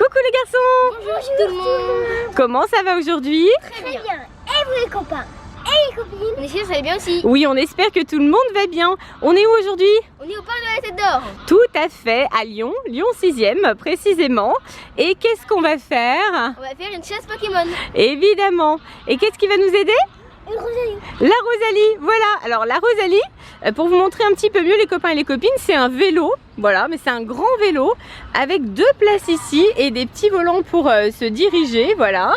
Coucou les garçons. Bonjour tout le monde. Comment ça va aujourd'hui? Très bien. Et vous les copains et les copines? On espère que ça va bien aussi. Oui, on espère que tout le monde va bien. On est où aujourd'hui? On est au parc de la Tête d'Or. Tout à fait, à Lyon, Lyon 6e précisément. Et qu'est-ce qu'on va faire? On va faire une chasse Pokémon. Évidemment. Et qu'est-ce qui va nous aider? Une Rosalie. La Rosalie, voilà. Alors la Rosalie, pour vous montrer un petit peu mieux les copains et les copines, c'est un vélo, voilà, mais c'est un grand vélo avec 2 places ici et des petits volants pour se diriger, voilà.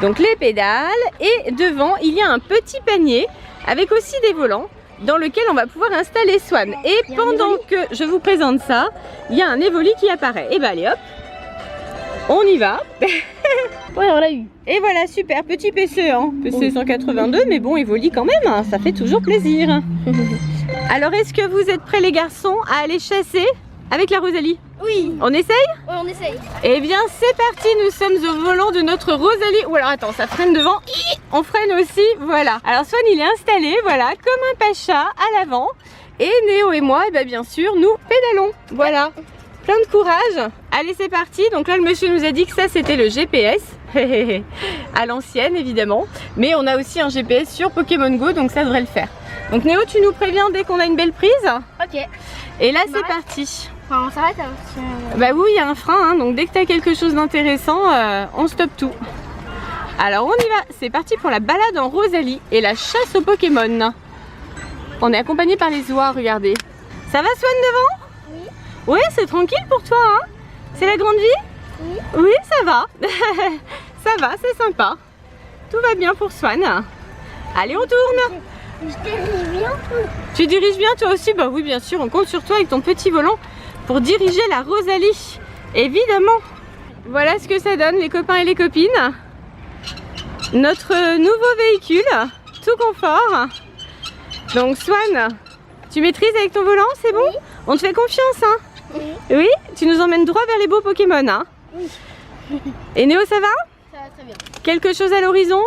Donc les pédales et devant il y a un petit panier avec aussi des volants dans lequel on va pouvoir installer Swan. Et pendant que je vous présente ça, il y a un Evoli qui apparaît. Et bah allez hop, on y va. Ouais, on l'a eu. Et voilà, super, petit PC, hein. PC 182, mais bon, Evoli quand même, hein. Ça fait toujours plaisir. Alors, est-ce que vous êtes prêts les garçons à aller chasser avec la Rosalie? Oui. On essaye? Ouais, on essaye. Eh bien, c'est parti, nous sommes au volant de notre Rosalie. Ou alors, attends, ça freine devant. On freine aussi, voilà. Alors, Swan, il est installé, voilà, comme un pacha à l'avant. Et Néo et moi, eh ben, bien sûr, nous pédalons, voilà. Plein de courage. Allez, c'est parti. Donc là, le monsieur nous a dit que ça, c'était le GPS. À l'ancienne, évidemment. Mais on a aussi un GPS sur Pokémon Go, donc ça devrait le faire. Donc Néo, tu nous préviens dès qu'on a une belle prise. Ok. Et là, c'est parti. Enfin, on s'arrête hein, si Bah oui, il y a un frein. Hein, donc dès que tu as quelque chose d'intéressant, on stoppe tout. Alors, on y va. C'est parti pour la balade en Rosalie et la chasse aux Pokémon. On est accompagné par les oies, regardez. Ça va, Swan, devant? Oui, c'est tranquille pour toi, hein? C'est la grande vie? Oui. Oui, ça va. Ça va, c'est sympa. Tout va bien pour Swan. Allez, on tourne. Je dirige bien. Tu diriges bien toi aussi? Bah oui, bien sûr, on compte sur toi avec ton petit volant pour diriger la Rosalie. Évidemment. Voilà ce que ça donne, les copains et les copines. Notre nouveau véhicule, tout confort. Donc Swan, tu maîtrises avec ton volant, c'est bon? Oui. On te fait confiance, hein? Oui. Oui, tu nous emmènes droit vers les beaux Pokémon, hein? Oui. Et Néo, ça va? Ça va très bien. Quelque chose à l'horizon?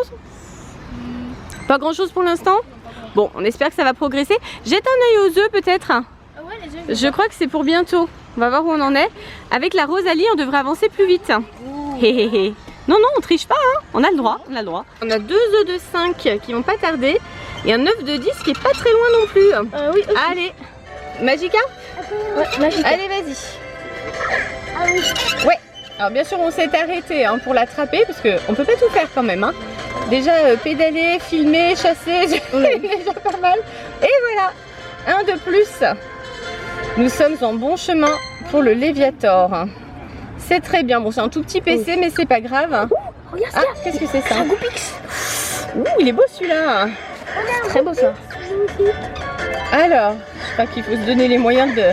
Pas grand chose pour l'instant? Bon, on espère que ça va progresser. Jette un œil aux œufs peut-être. Ah ouais, les œufs. Je crois que c'est pour bientôt. On va voir où on en est. Avec la Rosalie, on devrait avancer plus vite. Hé hé hé. Non, non, on triche pas, hein. On a le droit, on a le droit. On a 2 œufs de 5 qui vont pas tarder. Et un œuf de 10 qui est pas très loin non plus. Oui, ok. Allez, Magica? Ouais, magique. Allez, vas-y. Ah oui. Ouais, alors bien sûr on s'est arrêté hein, pour l'attraper parce qu'on peut pas tout faire quand même. Hein. Déjà pédaler, filmer, chasser, c'est déjà pas mal. Et voilà, un de plus. Nous sommes en bon chemin pour le Léviator. C'est très bien, bon c'est un tout petit PC mais c'est pas grave. Regarde Ah, ça. qu'est-ce que c'est ça? Un Goupix. Ouh, il est beau celui-là. Très beau ça. Alors, je crois qu'il faut se donner les moyens de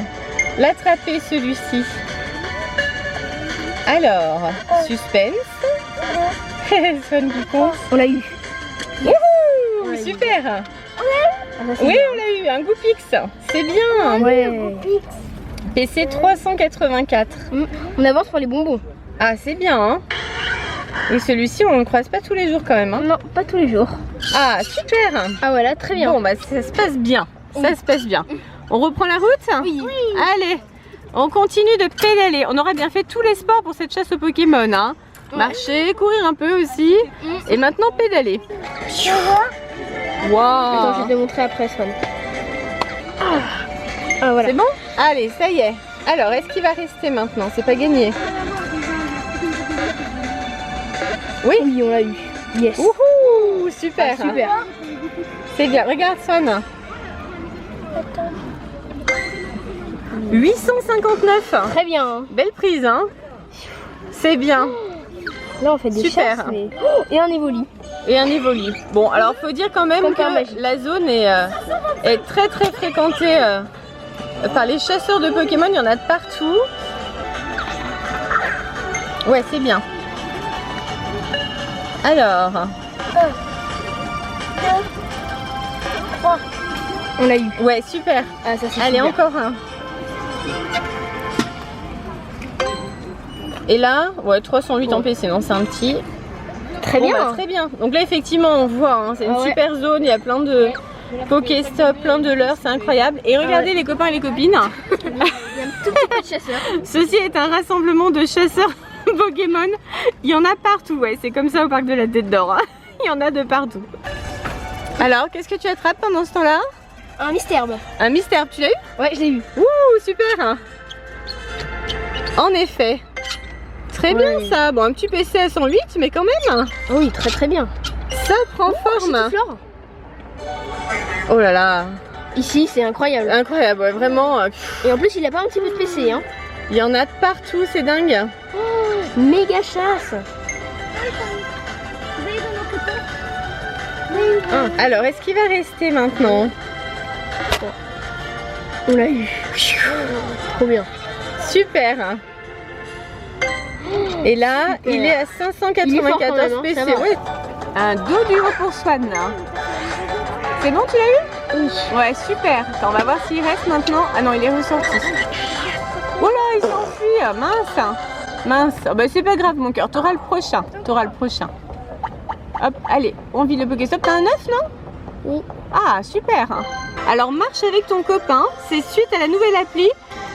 l'attraper celui-ci. Alors, suspense. Swan qui compte. On l'a eu. Wouhou, super. Oui, on l'a eu, un Goupix. C'est bien. Ouais. PC 384. On avance pour les bonbons. Ah, c'est bien. Hein. Et celui-ci, on ne le croise pas tous les jours quand même. Hein. Non, pas tous les jours. Ah, super. Ah voilà, très bien. Bon, bah ça se passe bien. Ça se passe bien. On reprend la route? Oui. Allez, on continue de pédaler. On aura bien fait tous les sports pour cette chasse aux Pokémon. Hein. Marcher, courir un peu aussi. Et maintenant pédaler. Tu vois? Attends, je Waouh. vais te montrer après, Swan. Ah voilà. C'est bon? Allez, ça y est. Alors, est-ce qu'il va rester maintenant? C'est pas gagné. Oui. Oui, on l'a eu. Yes. Wouhou, super. Ah, super. C'est bien. Regarde, Swan. 859. Très bien. Belle prise, hein? C'est bien. Là, on fait des Super. chasses, mais... Oh, et un Evoli. Et un Evoli. Bon, alors faut dire quand même Compère que magique. la zone est très très fréquentée par les chasseurs de Pokémon. Il y en a de partout. Ouais, c'est bien. Alors, On l'a eu. ouais, super. Ah, ça c'est Allez, super. encore un. Et là, ouais, 308 en PC, non, c'est un petit. Très Bon, bien. bah, très bien. Donc là, effectivement, on voit, hein, c'est une Ah ouais. super zone. Il y a plein de Pokéstop, plein de leurres, c'est incroyable. Et regardez les copains et les copines. Il y a un tout petit peu de chasseurs. Ceci est un rassemblement de chasseurs Pokémon. Il y en a partout, ouais, c'est comme ça au parc de la Tête d'Or. Hein. Il y en a de partout. Alors, qu'est-ce que tu attrapes pendant ce temps-là? Un mystère. Un mystère, tu l'as eu? Ouais, je l'ai eu. Ouh, super. En effet. Très bien ça. Bon, un petit PC à 108, mais quand même. Oui, très très bien. Ça prend forme. Oh là là. Ici, c'est incroyable. Incroyable, ouais, vraiment. Et en plus, il a pas un petit peu de PC, hein. Il y en a de partout, c'est dingue. Oh, méga chasse. Alors, est-ce qu'il va rester maintenant? On l'a eu. Trop bien. Super. Et là, Super. il est à 594 PC. Ouais. Un dos dur pour Swan. C'est bon, tu l'as eu? Oui. Ouais, super. Attends, on va voir s'il reste maintenant. Ah non, il est ressorti. Oh là, il s'enfuit. Mince. Mince. Oh, bah, c'est pas grave, mon cœur. T'auras le prochain. T'auras le prochain. Hop, allez, on vit le Pokéstop. T'as un 9, non? Oui. Ah, super. Alors, marche avec ton copain. C'est suite à la nouvelle appli.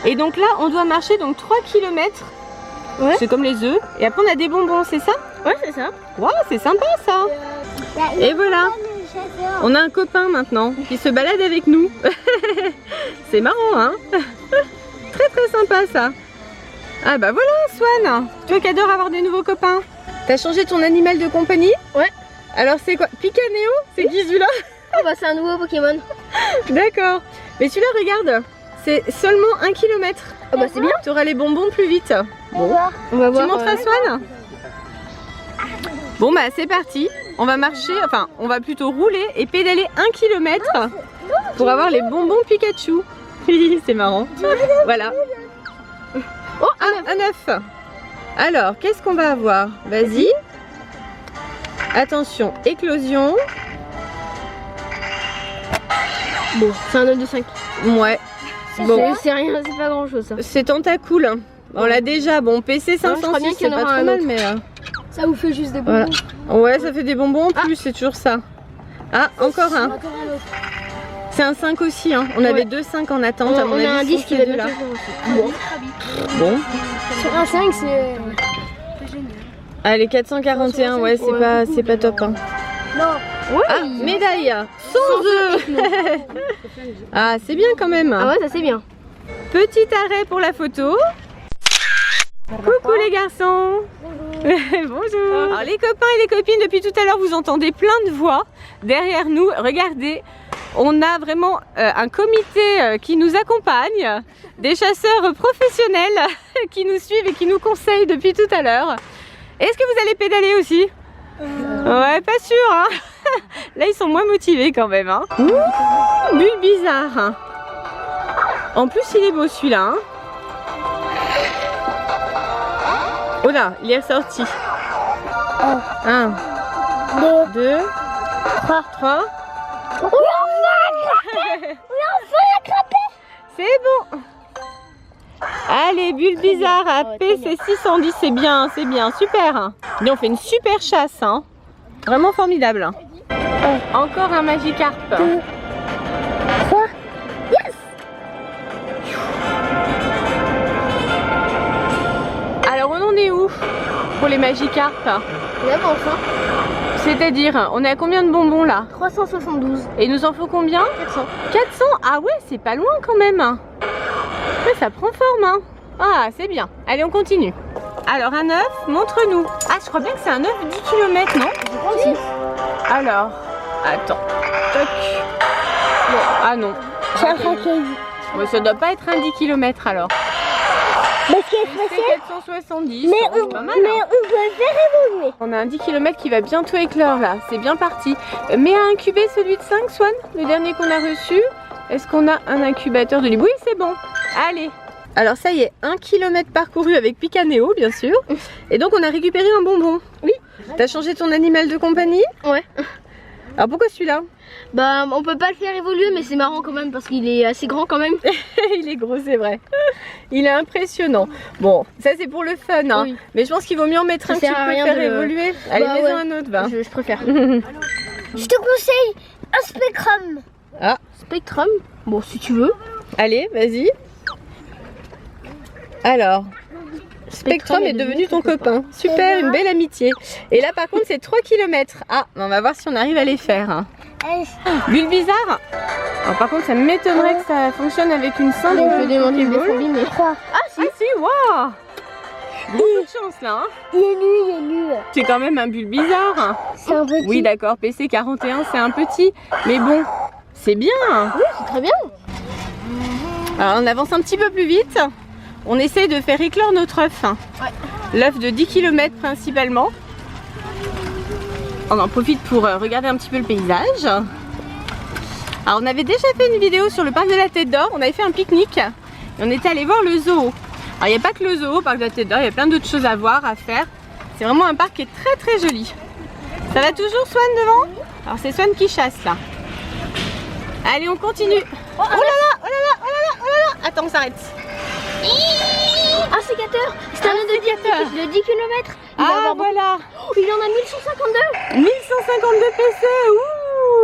Et donc là, on doit marcher donc 3 km. Ouais. C'est comme les œufs. Et après, on a des bonbons, c'est ça? Ouais, c'est ça. Waouh, c'est sympa ça. Et voilà. On a un copain maintenant qui se balade avec nous. C'est marrant, hein? Très très sympa ça. Ah bah voilà, Swan. Toi qui adores avoir des nouveaux copains. T'as changé ton animal de compagnie? Ouais. Alors c'est quoi? Picanéo? C'est qui celui-là? Oh bah c'est un nouveau Pokémon. D'accord. Mais celui-là, regarde. C'est seulement 1 km. Oh bah c'est bien. Tu auras les bonbons plus vite. Bon. On va Tu voir. montres à Swan? Bon bah c'est parti. On va marcher, enfin on va plutôt rouler et pédaler 1 km pour avoir les bonbons Pikachu. C'est marrant. Voilà. Oh, un 9. Alors, qu'est-ce qu'on va avoir? Vas-y. Attention, éclosion. Bon, c'est un 9 de 5. Ouais. Bon, C'est rien, c'est pas grand chose ça. c'est Tentacool. On l'a déjà. Bon, PC je crois 506, bien qu'il c'est y en pas aura trop un mal, autre. mais... Ça vous fait juste des voilà. bonbons. Ouais, ça fait des bonbons en plus, c'est toujours ça. Ah, encore un. C'est un 5 aussi, hein. On avait 2 5 en attente. À mon On avis, a un ce 10 sont qui ces va deux-là. bientôt aussi. Bon. Sur un 5, c'est... Allez, 441, ouais, c'est pas top. Hein. Non. Ouais. Ah, médaille sans œufs. Ah, c'est bien quand même. Ah ouais, ça c'est bien. Petit arrêt pour la photo. Coucou les garçons. Bonjour. Alors les copains et les copines, depuis tout à l'heure vous entendez plein de voix derrière nous. Regardez, on a vraiment un comité qui nous accompagne, des chasseurs professionnels qui nous suivent et qui nous conseillent depuis tout à l'heure. Est-ce que vous allez pédaler aussi? Ouais, pas sûr, hein. Là ils sont moins motivés quand même, hein. Ouh, bulle bizarre. En plus il est beau celui-là, hein. Oh là, il est ressorti. 1, 2, 3. C'est bon. Allez, bulle bizarre à PC 610, c'est bien, super. Et on fait une super chasse, hein. Vraiment formidable. Encore un Magikarp. 2, 3. Yes. Alors on en est où pour les Magikarp? On avance, hein. C'est-à-dire, on est à combien de bonbons là? 372. Et il nous en faut combien? 400. 400? Ah ouais, c'est pas loin quand même. Ouais, ça prend forme, hein. Ah, c'est bien. Allez, on continue. Alors, un 9, montre-nous. Ah, je crois bien que c'est un 9 10 km, non? Je crois aussi. Alors, attends. Toc. Non. Ah non. Ouais, ça doit pas être un 10 km alors. Parce qu'il est C'est facile. 470. Mais c'est on pas peut mal, hein. faire évoluer. On a un 10 km qui va bientôt éclore là. C'est bien parti. Mais à incuber celui de 5, Swan, le dernier qu'on a reçu. Est-ce qu'on a un incubateur de libre? Oui, c'est bon. Allez. Alors ça y est, 1 km parcouru avec Picanéo, bien sûr. Et donc on a récupéré un bonbon. Oui. T'as changé ton animal de compagnie? Ouais. Alors pourquoi celui-là? Bah on peut pas le faire évoluer mais c'est marrant quand même parce qu'il est assez grand quand même. Il est gros, c'est vrai. Il est impressionnant. Bon, ça c'est pour le fun, hein. Oui. Mais je pense qu'il vaut mieux en mettre Ça un que tu sert à peux rien faire de- évoluer. Allez, Bah mets-en ouais. un autre, va. Je préfère. Je te conseille un Spectrum. Ah, Spectrum. Bon si tu veux. allez, vas-y. Alors, Spectrum est devenu ton copain. Super, une belle amitié. Et là par contre c'est 3 km. Ah, on va voir si on arrive à les faire. Bulbizarre. Alors par contre ça m'étonnerait que ça fonctionne avec une cendre. On peut démonter le défendu, mais Ah si, waouh. Beaucoup de chance là. Il est nu. C'est quand même un Bulbizarre. C'est un petit. Oui d'accord, PC41 c'est un petit. Mais bon, c'est bien. Oui, c'est très bien. Alors on avance un petit peu plus vite. On essaye de faire éclore notre œuf. L'œuf de 10 km principalement. On en profite pour regarder un petit peu le paysage. Alors on avait déjà fait une vidéo sur le parc de la Tête d'Or. On avait fait un pique-nique et on était allé voir le zoo. Alors il n'y a pas que le zoo au parc de la Tête d'Or, il y a plein d'autres choses à voir, à faire. C'est vraiment un parc qui est très très joli. Ça va toujours Swan devant? Alors c'est Swan qui chasse là. Allez on continue. Oh là là, oh là là, oh là là, oh là là. Attends on s'arrête. Un sécateur. C'est un sécateur de 10 km. Ah voilà. Oh, il en a 1152. 1152 PC.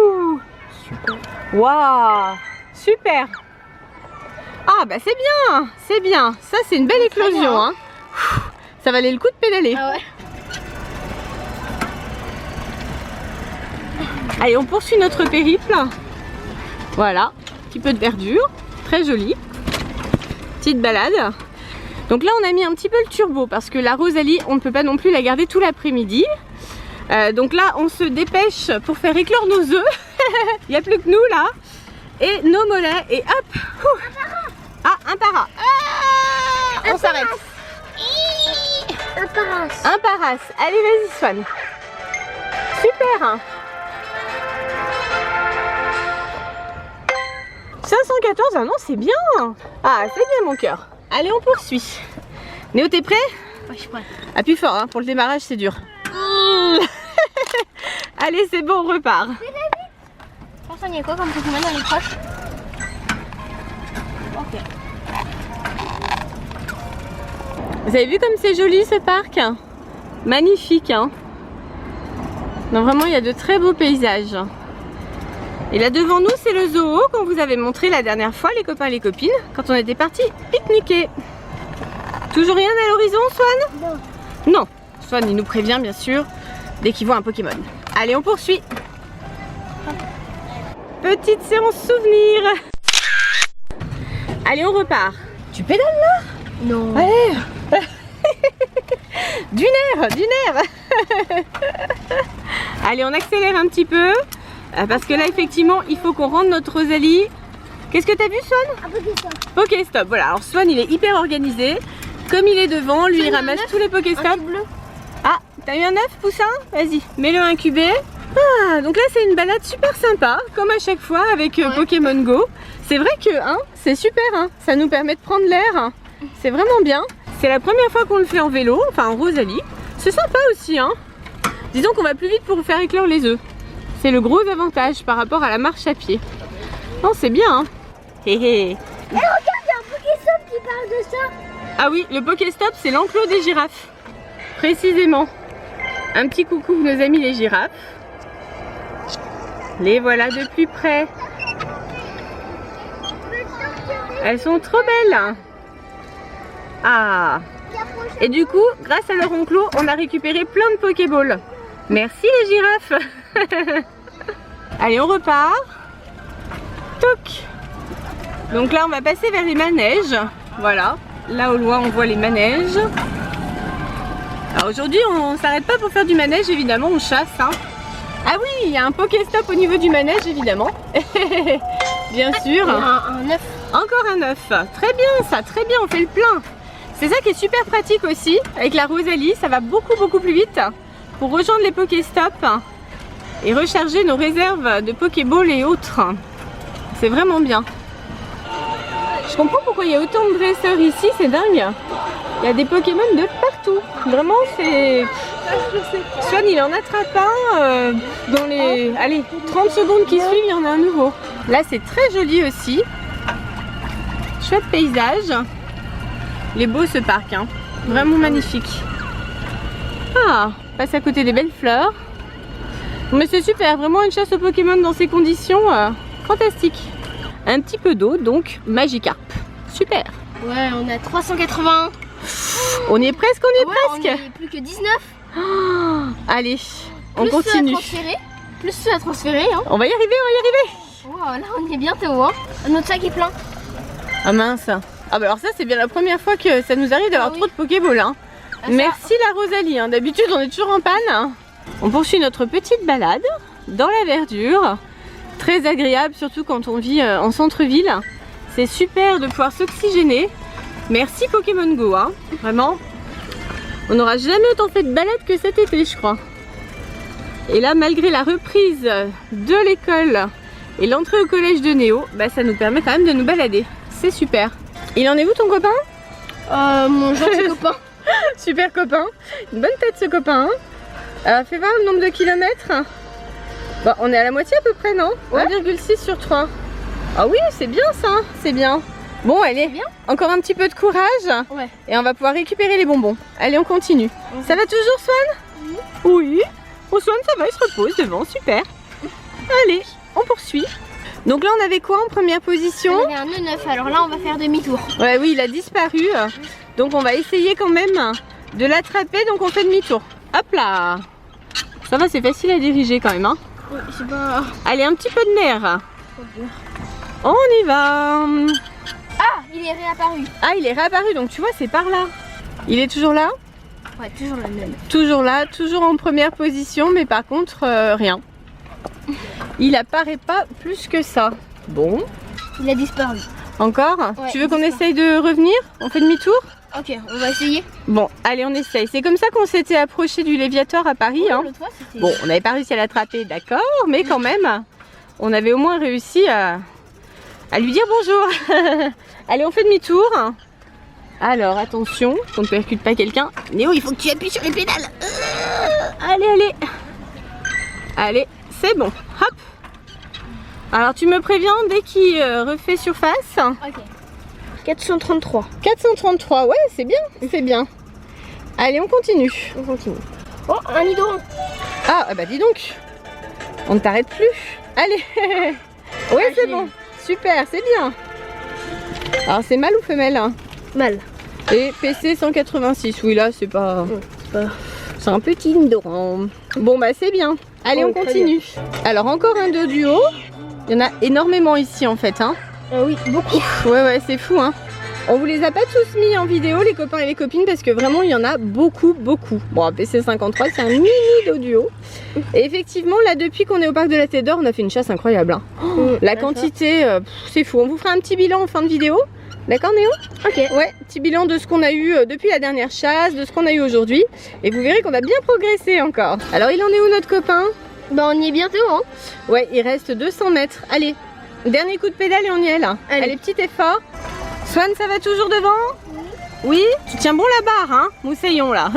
Ouh. Super. Waouh. Super. Ah bah c'est bien, c'est bien. Ça c'est une belle éclosion. Hein. Ça valait le coup de pédaler. Ah ouais. Allez on poursuit notre périple. Voilà, un petit peu de verdure, très joli. Petite balade. Donc là on a mis un petit peu le turbo parce que la Rosalie on ne peut pas non plus la garder tout l'après-midi. Donc là on se dépêche pour faire éclore nos œufs. Il n'y a plus que nous là. Et nos mollets et hop. Ah un para. Ah, on s'arrête. Un paras. Un paras. Allez vas-y Swan. Super. 514, ah non c'est bien. Ah c'est bien mon cœur. Allez on poursuit. Néo t'es prêt? Ouais, je suis prête. Appuie fort hein, pour le démarrage c'est dur. Allez c'est bon on repart. Personne, il y a quoi comme Pokémon dans les proches? Ok. Vous avez vu comme c'est joli ce parc? Magnifique hein. Non vraiment il y a de très beaux paysages. Et là devant nous c'est le zoo qu'on vous avait montré la dernière fois les copains et les copines quand on était partis pique-niquer. Toujours rien à l'horizon Swan? Non. Non. Swan il nous prévient bien sûr dès qu'il voit un Pokémon. Allez on poursuit. Petite séance souvenir. Allez on repart. Tu pédales là? Non. Allez. Du nerf. Allez on accélère un petit peu. Parce que là effectivement il faut qu'on rende notre Rosalie. Qu'est-ce que t'as vu Swan? Un Pokéstop. Pokéstop, voilà, alors Swan il est hyper organisé. Comme il est devant, lui il ramasse tous les Pokéstops. Bleu. Ah, t'as eu un œuf poussin? Vas-y, mets-le incubé. Ah, donc là c'est une balade super sympa, comme à chaque fois avec Pokémon Go. C'est vrai que hein, c'est super, hein, ça nous permet de prendre l'air. C'est vraiment bien. C'est la première fois qu'on le fait en vélo, enfin en Rosalie. C'est sympa aussi, hein. Disons qu'on va plus vite pour faire éclore les œufs. C'est le gros avantage par rapport à la marche à pied. Non, c'est bien, hein. Hé hé. Et regarde, il y a un Pokéstop qui parle de ça. Ah oui, le Pokéstop, c'est l'enclos des girafes. Précisément. Un petit coucou nos amis les girafes. Les voilà de plus près. Elles sont trop belles. Ah. Et du coup, grâce à leur enclos, on a récupéré plein de Pokéballs. Merci les girafes. Allez, on repart. Toc. Donc là, on va passer vers les manèges. Voilà. Là au loin, on voit les manèges. Alors aujourd'hui, on s'arrête pas pour faire du manège, évidemment, on chasse. Hein. Ah oui, il y a un Pokéstop au niveau du manège, évidemment. Bien sûr. Un œuf. Encore un œuf. Très bien ça, très bien, on fait le plein. C'est ça qui est super pratique aussi. Avec la Rosalie, ça va beaucoup plus vite pour rejoindre les Pokéstops et recharger nos réserves de Pokéball et autres. C'est vraiment bien. Je comprends pourquoi il y a autant de dresseurs ici, c'est dingue. Il y a des Pokémon de partout. Vraiment, c'est... Swan, il en attrape un dans les 30 secondes qui suivent, il y en a un nouveau. Là, c'est très joli aussi. Chouette paysage. Il est beau ce parc, hein. Vraiment magnifique. Ah, on passe à côté des belles fleurs. Mais c'est super, vraiment une chasse aux Pokémon dans ces conditions, fantastique. Un petit peu d'eau, donc Magikarp. Super. Ouais, on a 380. On y est presque, on y est Ouais, presque. on est plus que 19. Oh, allez, on Plus continue. Plus à transférer. Hein. On va y arriver, on va y arriver. Wow, là on est bientôt. Hein. Notre sac est plein. Ah mince. Ah bah alors ça c'est bien la première fois que ça nous arrive d'avoir Ah oui. trop de Pokéballs. Hein. Ah, ça- Merci la Rosalie, hein. D'habitude on est toujours en panne. On poursuit notre petite balade dans la verdure. Très agréable, surtout quand on vit en centre-ville. C'est super de pouvoir s'oxygéner. Merci Pokémon Go, hein. Vraiment. On n'aura jamais autant fait de balade que cet été, je crois. Et là, malgré la reprise de l'école et l'entrée au collège de Néo, bah, ça nous permet quand même de nous balader. C'est super. Il en est où ton copain? Mon gentil copain. Super copain. Une bonne tête ce copain. Hein. Fais voir le nombre de kilomètres. Bon, on est à la moitié à peu près, non? Ouais. 1,6 sur 3. Ah oui, c'est bien ça, c'est bien. Bon, allez, bien. encore un petit peu de courage. Ouais. Et on va pouvoir récupérer les bonbons. Allez, on continue. Mhm. Ça va toujours, Swan? Oui. Oh, Swan, ça va, il se repose devant, super. Allez, on poursuit. Donc là, on avait quoi en première position? On avait un nœud 9, alors là on va faire demi-tour. Ouais, oui, il a disparu. Donc on va essayer quand même de l'attraper, donc on fait demi-tour. Hop là. Ça va, c'est facile à diriger quand même. Hein. Oui, je sais pas. Allez, un petit peu de nerf. On y va. Ah, il est réapparu. Ah, il est réapparu, donc tu vois, c'est par là. Il est toujours là? Ouais, toujours le même. Toujours là, toujours en première position, mais par contre, rien. Il apparaît pas plus que ça. Bon, Il a disparu. encore? Ouais, Tu veux qu'on dis-moi. essaye de revenir? On fait demi-tour? Ok, on va essayer. Bon, allez, on essaye. C'est comme ça qu'on s'était approché du Léviator à Paris. Hein. L'autre fois, c'était- Bon, on n'avait pas réussi à l'attraper, d'accord, mais quand même, on avait au moins réussi à lui dire bonjour. Allez, on fait demi-tour. Alors, attention, qu'on ne percute pas quelqu'un. Néo, il faut que tu appuies sur les pédales. Allez, allez. Allez, c'est bon. Hop. Alors, tu me préviens dès qu'il refait surface. Ok. 433. 433, ouais, c'est bien, c'est bien. Allez, on continue. On continue. Oh, un hydran. Ah, bah dis donc, on ne t'arrête plus. Allez. Oui, Ah, c'est j'ai bon. eu. Super, c'est bien. Alors, c'est mâle ou femelle hein? Mal. Et PC 186, oui, là, c'est pas... C'est un petit Indoran. Bon, bah c'est bien. Allez, Oh, on très continue. Alors, encore un dos du haut. Il y en a énormément ici, en fait. Hein. Oui, beaucoup. Ouais, ouais, c'est fou. Hein. On vous les a pas tous mis en vidéo, les copains et les copines, parce que vraiment, il y en a beaucoup, beaucoup. Bon, PC 53, c'est un mini dos du haut. Et effectivement, là, depuis qu'on est au parc de la Tête d'Or, on a fait une chasse incroyable. Hein. La quantité, c'est fou. On vous fera un petit bilan en fin de vidéo. D'accord, Néo? Ok. Ouais, petit bilan de ce qu'on a eu depuis la dernière chasse, de ce qu'on a eu aujourd'hui. Et vous verrez qu'on va bien progresser encore. Alors, il en est où notre copain? Bah, on y est bientôt, hein. Ouais, il reste 200 mètres. Allez, dernier coup de pédale et on y est là. Allez. Allez, petit effort. Swan, ça va toujours devant? Oui. Tu tiens bon la barre, hein, Moussaillon, là.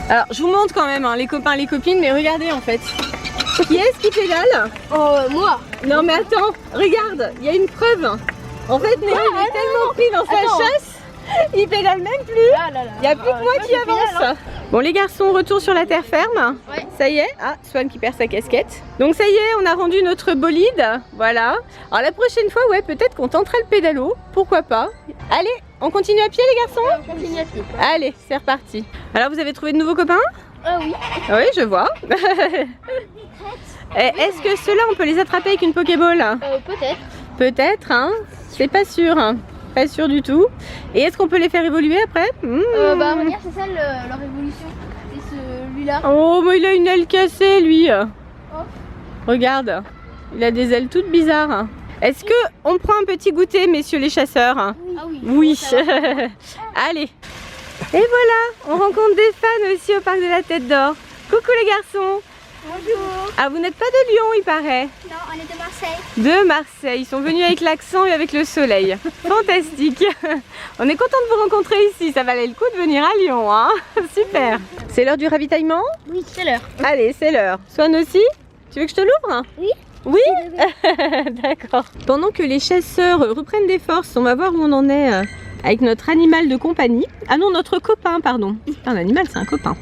Alors, je vous montre quand même, hein, les copains et les copines, mais regardez en fait. Qui est-ce qui pédale? Oh, moi. Non, mais attends, regarde, il y a une preuve. En fait, Néo, il est tellement pris dans sa Attends. chasse, il pédale même plus. Ah là là. Il n'y a plus que moi qui avance. Bon les garçons, retour sur la terre ferme. Ouais. Ça y est. Ah, Swan qui perd sa casquette. Donc ça y est, on a rendu notre bolide. Voilà. Alors la prochaine fois, ouais, peut-être qu'on tentera le pédalo. Pourquoi pas. Allez, on continue à pied les garçons? On continue à pied. Allez, c'est reparti. Alors vous avez trouvé de nouveaux copains? Ah oui. Oui, je vois. Est-ce que ceux-là, on peut les attraper avec une Pokéball? Peut-être. Peut-être, hein. C'est pas sûr. Hein. Pas sûr du tout. Et est-ce qu'on peut les faire évoluer après? Bah, regarde, c'est ça leur évolution. C'est celui-là. Oh, mais il a une aile cassée, lui. Oh. Regarde, il a des ailes toutes bizarres. Est-ce que on prend un petit goûter, messieurs les chasseurs? Ah oui. Oui. Ça va. Allez. Et voilà, on rencontre des fans aussi au parc de la Tête d'Or. Coucou les garçons. Bonjour. Ah, vous n'êtes pas de Lyon, il paraît. Non, on est de Marseille. De Marseille. Ils sont venus avec l'accent et avec le soleil. Fantastique. On est content de vous rencontrer ici. Ça valait le coup de venir à Lyon, hein. Super. C'est l'heure du ravitaillement? Oui, c'est l'heure. Allez, c'est l'heure. Swan aussi? Tu veux que je te l'ouvre? Oui. Oui? D'accord. Pendant que les chasseurs reprennent des forces, on va voir où on en est avec notre animal de compagnie. Ah non, notre copain, pardon. Un animal, c'est un copain.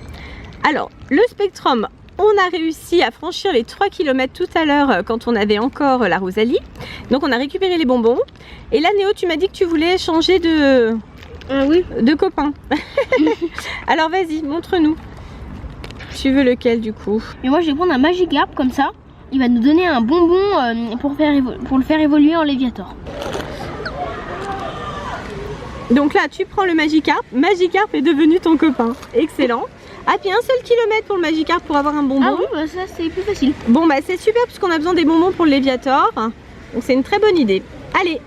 Alors, le Spectrum, on a réussi à franchir les 3 km tout à l'heure quand on avait encore la Rosalie. Donc on a récupéré les bonbons. Et là, Néo, tu m'as dit que tu voulais changer de Ah oui. De copains. Alors vas-y, montre-nous. Tu veux lequel du coup? Et moi je vais prendre un Magikarp comme ça. Il va nous donner un bonbon pour le faire évoluer en Léviator. Donc là, tu prends le Magikarp. Magikarp est devenu ton copain. Excellent. Ah, puis un seul kilomètre pour le Magikarp pour avoir un bonbon. Ah oui, bah ça c'est plus facile. Bon, bah c'est super parce qu'on a besoin des bonbons pour le Léviator. Donc c'est une très bonne idée. Allez.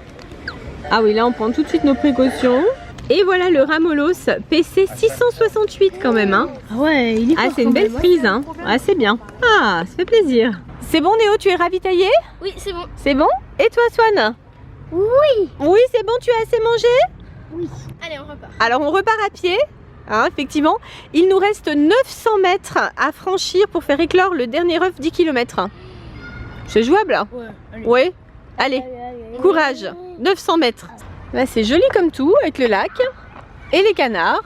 Ah oui, là on prend tout de suite nos précautions. Et voilà le Ramolos PC 668 quand même. Hein. Ah ouais, il est fort. Ah, c'est une belle prise. Hein. Ah, c'est bien. Ah, ça fait plaisir. C'est bon Néo, tu es ravitaillé? Oui, c'est bon. C'est bon? Et toi Swan? Oui. Oui, c'est bon, tu as assez mangé? Oui. Allez, on repart. Alors on repart à pied. Hein, effectivement, il nous reste 900 mètres à franchir pour faire éclore le dernier œuf 10 km. C'est jouable? Ouais, allez. Oui. Allez, courage. 900 mètres. Là, c'est joli comme tout, avec le lac et les canards.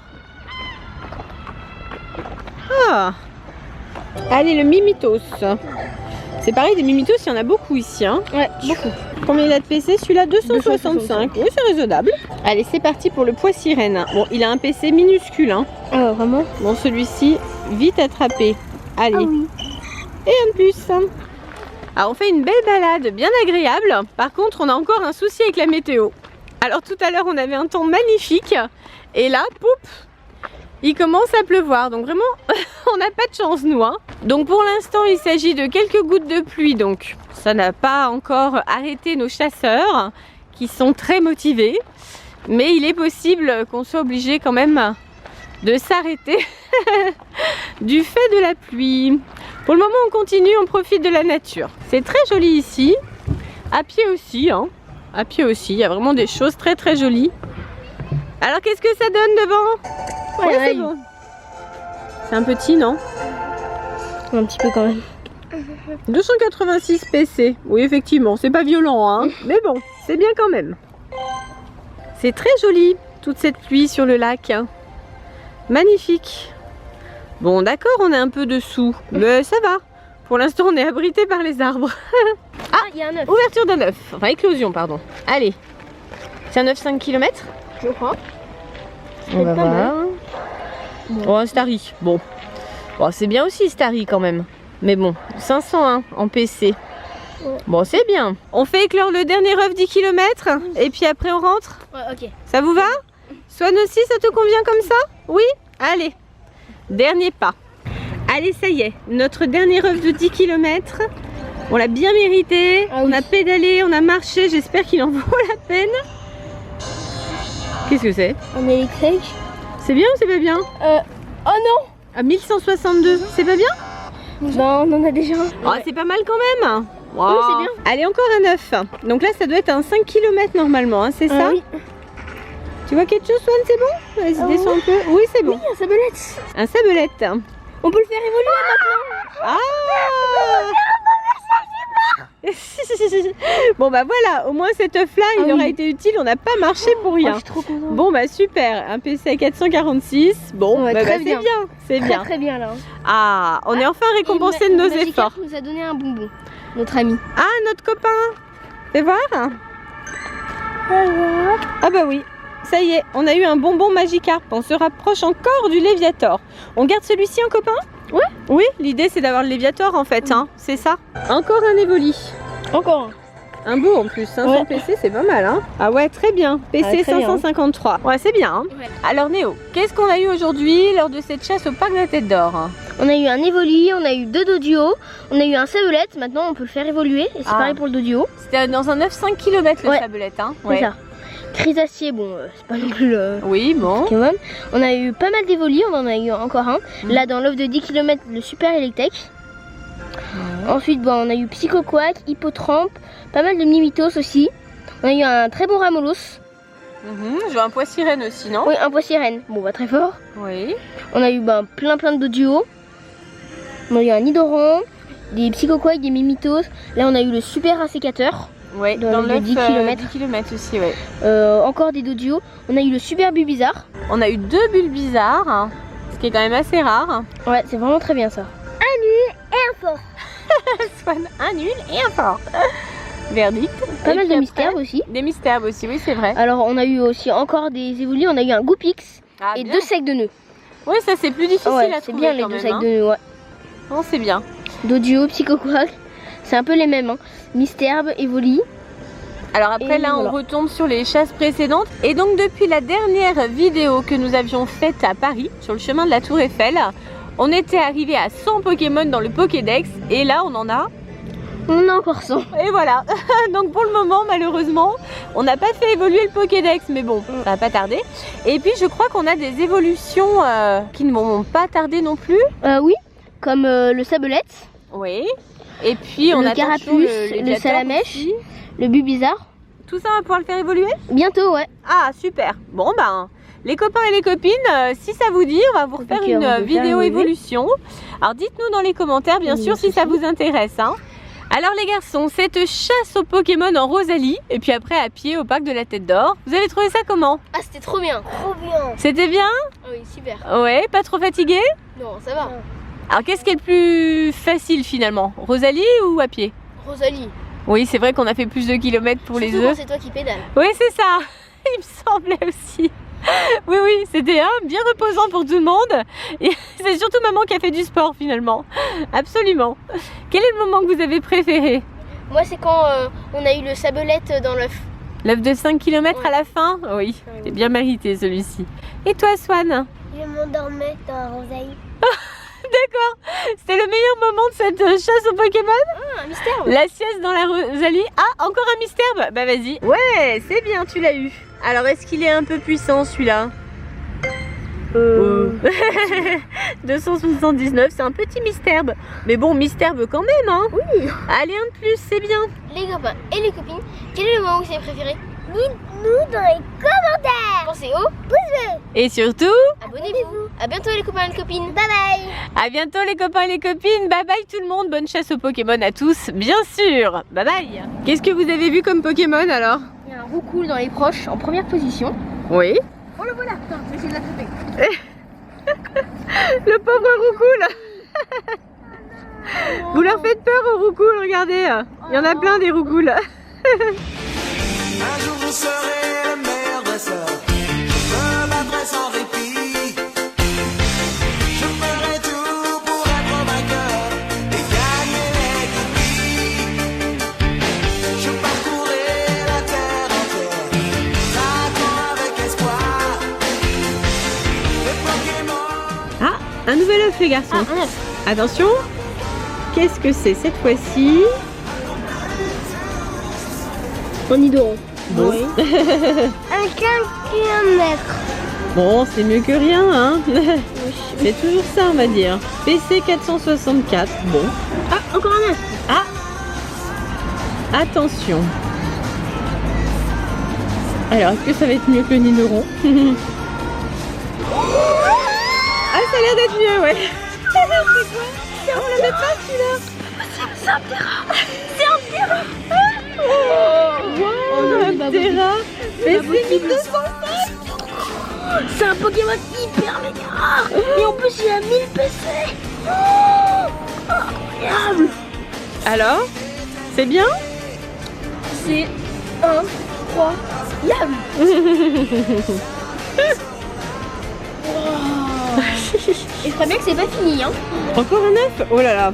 Ah. Allez, le Mimitos. C'est pareil, des Mimitos, il y en a beaucoup ici. Hein. Ouais, beaucoup. Combien il a de PC? Celui-là, 265. Oui, c'est raisonnable. Allez, c'est parti pour le pois sirène. Bon, il a un PC minuscule. Hein. Ah, vraiment? Bon, celui-ci, vite attrapé. Allez. Ah oui. Et un plus. Alors, on fait une belle balade, bien agréable. Par contre, on a encore un souci avec la météo. Alors, tout à l'heure, on avait un temps magnifique. Et là, poup, il commence à pleuvoir. Donc, vraiment, on n'a pas de chance, nous. Hein. Donc, pour l'instant, il s'agit de quelques gouttes de pluie. Donc, ça n'a pas encore arrêté nos chasseurs qui sont très motivés. Mais il est possible qu'on soit obligé quand même de s'arrêter du fait de la pluie. Pour le moment, on continue, on profite de la nature. C'est très joli ici, à pied aussi. Hein. À pied aussi, il y a vraiment des choses très très jolies. Alors, qu'est-ce que ça donne devant? Ouais, c'est bon. C'est un petit, non? Un petit peu quand même. 286 PC. Oui, effectivement, c'est pas violent, hein. Mais bon, c'est bien quand même. C'est très joli, toute cette pluie sur le lac. Magnifique. Bon, d'accord, on est un peu dessous, mais ça va. Pour l'instant, on est abrité par les arbres. Ah, il y a un œuf. Ouverture d'un œuf. Enfin, éclosion, pardon. Allez. C'est un œuf 5 km? Je crois. On va pas voir. mal. Oh, un Starry. Bon. Bon, c'est bien aussi, Starry, quand même. Mais bon, 501 en PC. Ouais. Bon, c'est bien. On fait éclore le dernier œuf 10 km et puis après, on rentre. Ouais, ok. Ça vous va? Swan aussi, ça te convient comme ça? Oui? Allez. Dernier pas. Allez, ça y est. Notre dernier œuf de 10 km. On l'a bien mérité. Ah oui. On a pédalé, on a marché. J'espère qu'il en vaut la peine. Qu'est-ce que c'est? Un électrique. C'est bien ou c'est pas bien? Oh non. À 1162. C'est pas bien? Non, on en a déjà un. Oh, c'est pas mal quand même. Wow. Oui, c'est bien. Allez, encore un œuf. Donc là, ça doit être un 5 km normalement, hein, c'est ça? Oui. Tu vois quelque chose, Swan? C'est bon? Vas-y, Ah descends un peu. Oui, c'est bon. Oui, un sabelette. Un sabelette. On peut le faire évoluer maintenant. Ah! Bon bah voilà, au moins cet œuf là il Ah aura oui. été utile, on n'a pas marché pour Oh, rien. je suis trop contente. Bon bah super, un PC à 446, bon Ouais, bah, très c'est bien. bien, c'est Très bien. très bien là. Ah, on est enfin récompensé Et de nos Magikarp efforts. nous a donné un bonbon, notre ami. Ah, notre copain, fais voir. Ah bah oui, ça y est, on a eu un bonbon Magikarp, on se rapproche encore du Léviator. On garde celui-ci en copain? Ouais. Oui, l'idée c'est d'avoir le Léviator en fait, hein, c'est ça. Encore un Evoli. Encore Un beau en plus, 500 Ouais. PC c'est pas mal hein. Ah ouais, très bien, PC Ah, très bien. 553. Ouais, c'est bien hein. Ouais. Alors Néo, qu'est-ce qu'on a eu aujourd'hui lors de cette chasse au parc de la Tête d'Or? On a eu un Evoli, on a eu 2 Doduo, on a eu un sabelette, maintenant on peut le faire évoluer, et c'est Ah. pareil pour le Doduo. C'était dans un 9-5 km le Ouais. sabelette hein. C'est ça. Chrysacier, bon, c'est pas non plus le Oui, bon. Pokémon. On a eu pas mal d'Evoli, on en a eu encore un. Là, dans l'œuf de 10 km, le Super Electek. Ensuite, bon, on a eu Psychoquack, Hippotrampe, pas mal de Mimitos aussi. On a eu un très bon Ramolos. J'ai un pois sirène aussi, non? Oui, un pois sirène. Bon, bah très fort. Oui. On a eu plein de Doduo. On a eu un Nidoran, des Psychoquack, des Mimitos. Là, on a eu le Super Assécateur. Oui, Dans dans le le 10 kilomètres. 10 km aussi, ouais. Encore des Doduo. On a eu le Super Bulbizarre. On a eu 2 bulles bizarres, hein, ce qui est quand même assez rare. Ouais, c'est vraiment très bien ça. Un nul et un fort. Swan, un nul et un fort. Verdict. Pas Et mal puis de après, mystères aussi. Des mystères aussi, oui c'est vrai. Alors on a eu aussi encore des évolués, on a eu un Goopix Ah, et bien. 2 sacs de nœuds. Oui, ça c'est plus difficile Ouais, à c'est trouver bien les quand 2 même, sacs hein. de nœuds, ouais. Non, c'est bien. Doduo, Psychoquack, c'est un peu les mêmes. Hein. Mysterbe, Evoli. Alors après Et là voilà. on retombe sur les chasses précédentes et donc depuis la dernière vidéo que nous avions faite à Paris sur le chemin de la Tour Eiffel, on était arrivé à 100 Pokémon dans le Pokédex et là on en a, On a encore 100. et voilà. Donc pour le moment malheureusement on n'a pas fait évoluer le Pokédex mais bon ça va pas tarder. Et puis je crois qu'on a des évolutions qui ne vont pas tarder non plus. Oui, comme le Sabelette, Oui. Et puis on Le a Carapuce, le Salamèche. le Bulbizarre. Tout ça on va pouvoir le faire évoluer. Bientôt, ouais. Ah super. Bon ben les copains et les copines, si ça vous dit, on va vous refaire Ok, une on va le faire vidéo évoluer. évolution. Alors dites-nous dans les commentaires bien Oui, sûr si ça ceci. vous intéresse. Hein. Alors les garçons, cette chasse aux Pokémon en Rosalie et puis après à pied au parc de la Tête d'Or. Vous avez trouvé ça comment? Ah, c'était trop bien. Trop bien. C'était bien? Ah oui, super. Ouais, pas trop fatigué? Non, ça va. Alors qu'est-ce qui est le plus facile finalement? Rosalie ou à pied? Rosalie. Oui, c'est vrai qu'on a fait plus de kilomètres pour les œufs. c'est toi qui pédales. Oui, c'est ça. Il me semblait aussi. Oui, oui, c'était bien reposant pour tout le monde. Et c'est surtout maman qui a fait du sport finalement. Absolument. Quel est le moment que vous avez préféré? Moi, c'est quand on a eu le Sabelette dans l'œuf. L'œuf de 5 km Ouais. à la fin? Oui, c'est bien mérité celui-ci. Et toi, Swan? Je m'endormais dans Rosalie. D'accord. C'était le meilleur moment de cette chasse aux Pokémon? Ah, un mystère. La sieste dans la Rosalie. Ah, encore un mystère? Bah vas-y. Ouais, c'est bien, tu l'as eu. Alors, est-ce qu'il est un peu puissant celui-là? 279, c'est un petit mystère. Mais bon, mystère quand même, hein? Oui. Allez, un de plus, c'est bien. Les copains et les copines, quel est le moment que vous avez préféré? Dites-nous dans les commentaires. Pensez au pouce bleu. Et surtout, Abonnez-vous. À bientôt les copains et les copines. Bye bye. à bientôt les copains et les copines. Bye bye tout le monde. Bonne chasse aux Pokémon à tous, bien sûr. Bye bye. Qu'est-ce que vous avez vu comme Pokémon alors? Il y a un roucoule dans les proches en première position. Oui. Oh le voilà. Attends, je vais essayer de l'attraper. Le pauvre roucoule. Vous leur faites peur aux roucoules, regardez. Il y en a plein des roucoules. Un jour vous serez le meilleur dresseur. Je me battrai sans répit. Je ferai tout pour être vainqueur et gagner les guppies. Je parcourrai la terre entière, j'attends avec espoir les Pokémon. Ah, un nouvel œuf les garçons. Ah, un œuf. Attention. Qu'est-ce que c'est cette fois-ci? On y dort. Bon. Un 15 km. Bon, c'est mieux que rien, hein. C'est toujours ça, on va dire. PC 464. Bon. Ah, encore un œuf. Ah. Attention. Alors, est-ce que ça va être mieux que le Nidoron? Ah, ça a l'air d'être mieux, ouais. C'est quoi? On l'avait pas celui-là. C'est un Terra. Oh non, c'est pas Terra. Mais c'est 1200. C'est un Pokémon hyper méga rare. Et en plus, il a 1000 PC. Oh, incroyable. Alors, c'est bien? C'est incroyable. Et je crois bien que c'est pas fini, hein. Encore un œuf? Oh là là.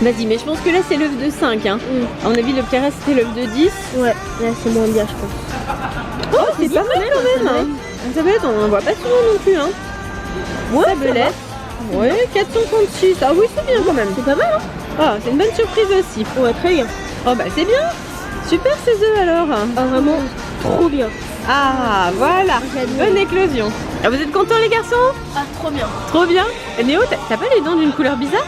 Vas-y, mais je pense que là c'est l'œuf de 5. Hein. À mon avis, le Terra c'était l'œuf de 10. Ouais, là c'est moins bien, je pense. Oh, c'est pas mal quand même. Hein. Un Sabelette, on en voit pas souvent non plus. Hein. Ouais, Sabelette. Ouais, 436. Ah oui, c'est bien quand même. C'est pas mal, hein. Ah, c'est une bonne surprise aussi. Ouais, très bien. Oh bah c'est bien. Super ces œufs alors. Ah, vraiment trop bien. Ah, voilà. J'adore. Bonne éclosion. Ah, vous êtes contents les garçons? Ah, trop bien. Trop bien. Et Néo, t'as pas les dents d'une couleur bizarre?